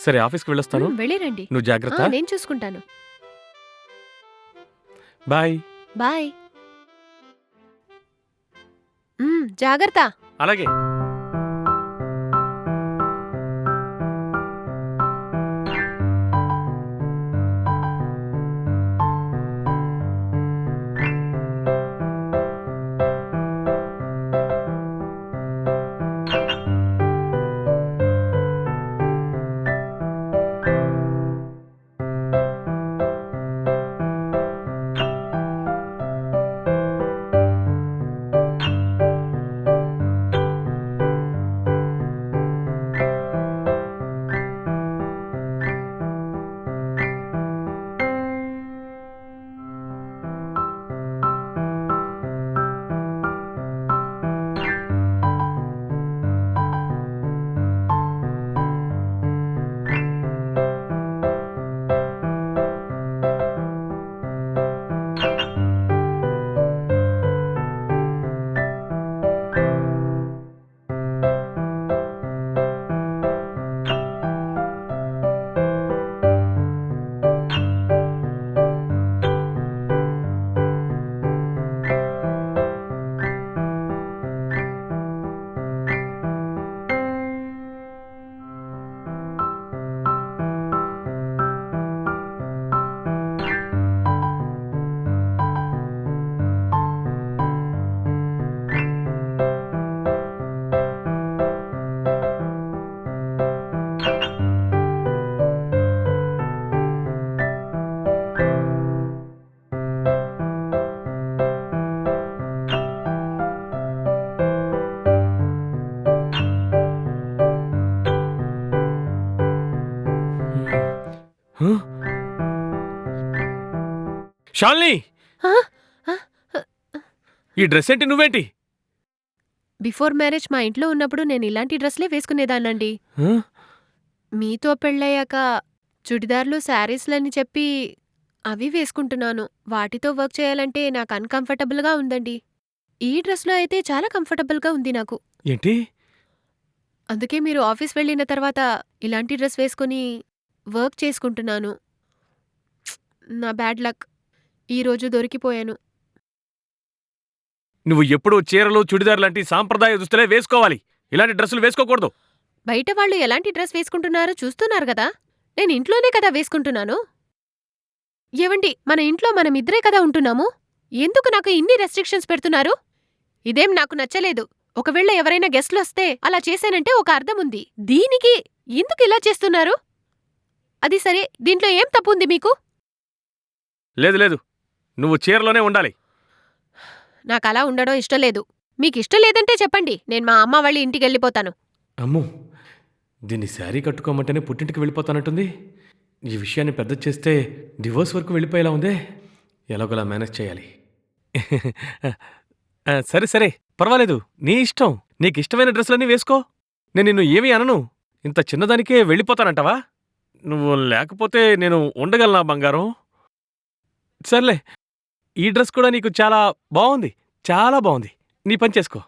సరే ఆఫీస్కి వెళ్ళొస్తాను. వెళ్ళిరండి. నువ్వు జాగ్రత్త. నేను చూసుకుంటాను. బాయ్. బాయ్. జాగ్రత్త. అలాగే. శాలిని, ఈ డ్రెస్ ఏంటి? నువ్వేంటి? బిఫోర్ మ్యారేజ్ మా ఇంట్లో ఉన్నప్పుడు నేను ఇలాంటి డ్రెస్లే వేసుకునేదాన్నండి. మీతో పెళ్ళయ్యాక చుడిదార్లు, శారీస్లని చెప్పి అవి వేసుకుంటున్నాను. వాటితో వర్క్ చేయాలంటే నాకు అన్‌కంఫర్టబుల్‌గా ఉందండి. ఈ డ్రెస్‌లో అయితే చాలా కంఫర్టబుల్‌గా ఉంది నాకు. ఏంటి? అందుకే మీరు ఆఫీస్ వెళ్ళిన తర్వాత ఇలాంటి డ్రెస్ వేసుకొని వర్క్ చేసుకుంటున్నాను. నా బ్యాడ్ లక్. ఈరోజు దొరికిపోయాను. నువ్వు ఎప్పుడూ చీరలు, చుడిదార్ లాంటి సాంప్రదాయ దుస్తులే వేసుకోవాలి. ఇలాంటి డ్రెస్సులు వేసుకోకూడదు. బయట వాళ్ళు ఎలాంటి డ్రెస్ వేసుకుంటున్నారో చూస్తున్నారు కదా. నేను ఇంట్లోనే కదా వేసుకుంటున్నాను. ఏవండి, మన ఇంట్లో మనమిద్దరే కదా ఉంటున్నాము. ఎందుకు నాకు ఇన్ని రెస్ట్రిక్షన్స్ పెడుతున్నారు? ఇదేం నాకు నచ్చలేదు. ఒకవేళ ఎవరైనా గెస్ట్లొస్తే అలా చేశానంటే ఒక అర్థముంది. దీనికి ఎందుకిలా చేస్తున్నారు? అది సరే, దీంట్లో ఏం తప్పుంది మీకు? లేదు లేదు, నువ్వు చీరలోనే ఉండాలి. నాకలా ఉండడం ఇష్టంలేదు. మీకిష్టం లేదంటే చెప్పండి. నేను మా అమ్మ వాళ్ళ ఇంటికెళ్ళిపోతాను. అమ్మో, దీన్ని శారీ కట్టుకోమంటేనే పుట్టింటికి వెళ్ళిపోతానంటుంది. ఈ విషయాన్ని పెద్ద చేస్తే డివోర్స్ వరకు వెళ్ళిపోయేలా ఉందే. ఎలాగోలా మేనేజ్ చేయాలి. సరే సరే, పర్వాలేదు, నీ ఇష్టం. నీకిష్టమైన డ్రెస్సులన్నీ వేసుకో. నేను నిన్ను ఏమీ అనను. ఇంత చిన్నదానికే వెళ్ళిపోతానంటావా? నువ్వు లేకపోతే నేను ఉండగలనా బంగారం? సర్లే, ఈ డ్రెస్ కూడా నీకు చాలా బాగుంది. చాలా బాగుంది. నీ పని చేసుకో.